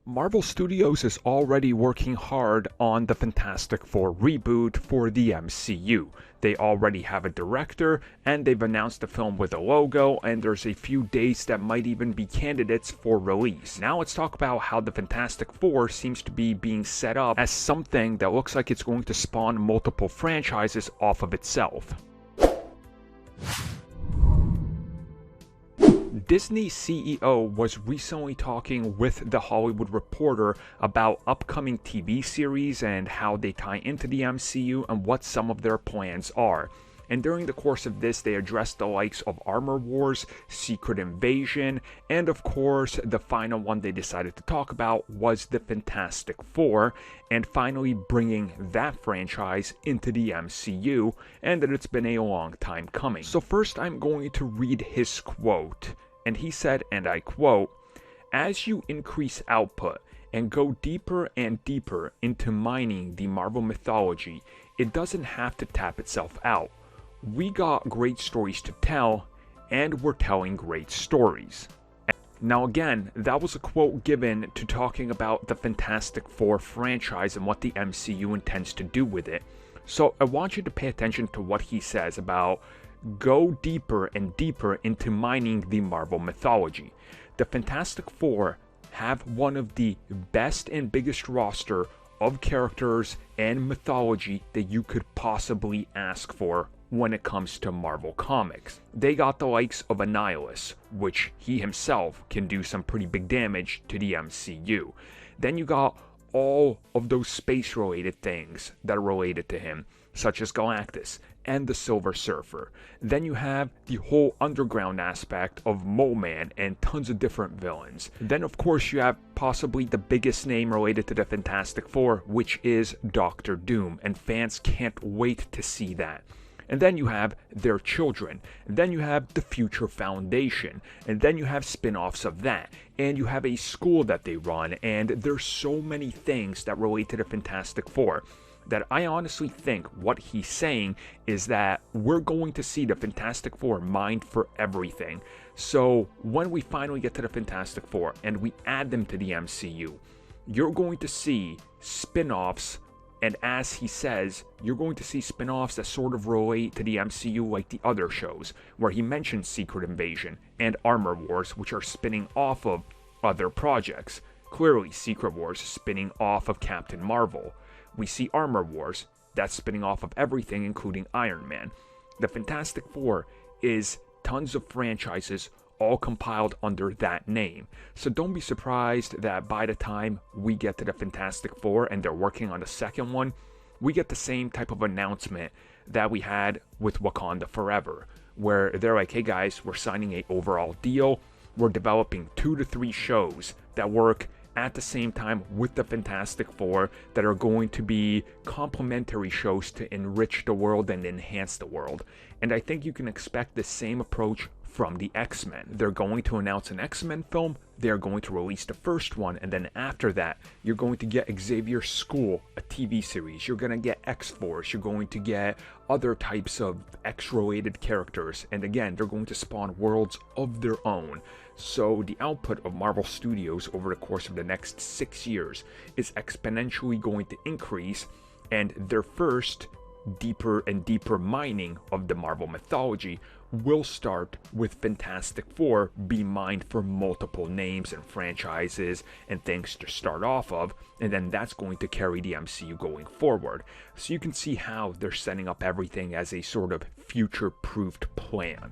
Marvel Studios is already working hard on the Fantastic Four reboot for the MCU. They already have a director, and they've announced the film with a logo, and there's a few dates that might even be candidates for release. Now let's talk about how the Fantastic Four seems to be being set up as something that looks like it's going to spawn multiple franchises off of itself. Disney CEO was recently talking with The Hollywood Reporter about upcoming TV series and how they tie into the MCU and what some of their plans are. And during the course of this, they addressed the likes of Armor Wars, Secret Invasion, and of course, the final one they decided to talk about was the Fantastic Four, and finally bringing that franchise into the MCU, and that it's been a long time coming. So first, I'm going to read his quote. And he said, and I quote, "As you increase output and go deeper and deeper into mining the Marvel mythology, it doesn't have to tap itself out. We got great stories to tell, and we're telling great stories." Now again, that was a quote given to talking about the Fantastic Four franchise and what the MCU intends to do with it. So I want you to pay attention to what he says about go deeper and deeper into mining the Marvel mythology. The Fantastic Four have one of the best and biggest roster of characters and mythology that you could possibly ask for when it comes to Marvel Comics. They got the likes of Annihilus, which he himself can do some pretty big damage to the MCU. Then you got all of those space-related things that are related to him, such as Galactus and the Silver Surfer. Then you have the whole underground aspect of Mole Man and tons of different villains. Then of course you have possibly the biggest name related to the Fantastic Four, which is Doctor Doom, and fans can't wait to see that. And then you have their children, and then you have the Future Foundation, and then you have spin-offs of that, and you have a school that they run, and there's so many things that relate to the Fantastic Four that I honestly think what he's saying is that we're going to see the Fantastic Four mined for everything. So when we finally get to the Fantastic Four and we add them to the MCU, you're going to see spin-offs. And as he says, you're going to see spin-offs that sort of relate to the MCU like the other shows, where he mentioned Secret Invasion and Armor Wars, which are spinning off of other projects. Clearly, Secret Wars is spinning off of Captain Marvel. We see Armor Wars, that's spinning off of everything, including Iron Man. The Fantastic Four is tons of franchises all compiled under that name. So don't be surprised that by the time we get to the Fantastic Four and they're working on the second one, we get the same type of announcement that we had with Wakanda Forever, where they're like, hey guys, we're signing an overall deal. We're developing 2 to 3 shows that work at the same time with the Fantastic Four that are going to be complementary shows to enrich the world and enhance the world. And I think you can expect the same approach from the X-Men. They're going to announce an X-Men film, they're going to release the first one, and then after that, you're going to get Xavier's School, a TV series, you're going to get X-Force, you're going to get other types of X-related characters, and again, they're going to spawn worlds of their own. So the output of Marvel Studios over the course of the next 6 years is exponentially going to increase, and their first deeper and deeper mining of the Marvel mythology will start with Fantastic Four being mined for multiple names and franchises and things to start off of, and then that's going to carry the MCU going forward. So you can see how they're setting up everything as a sort of future-proofed plan.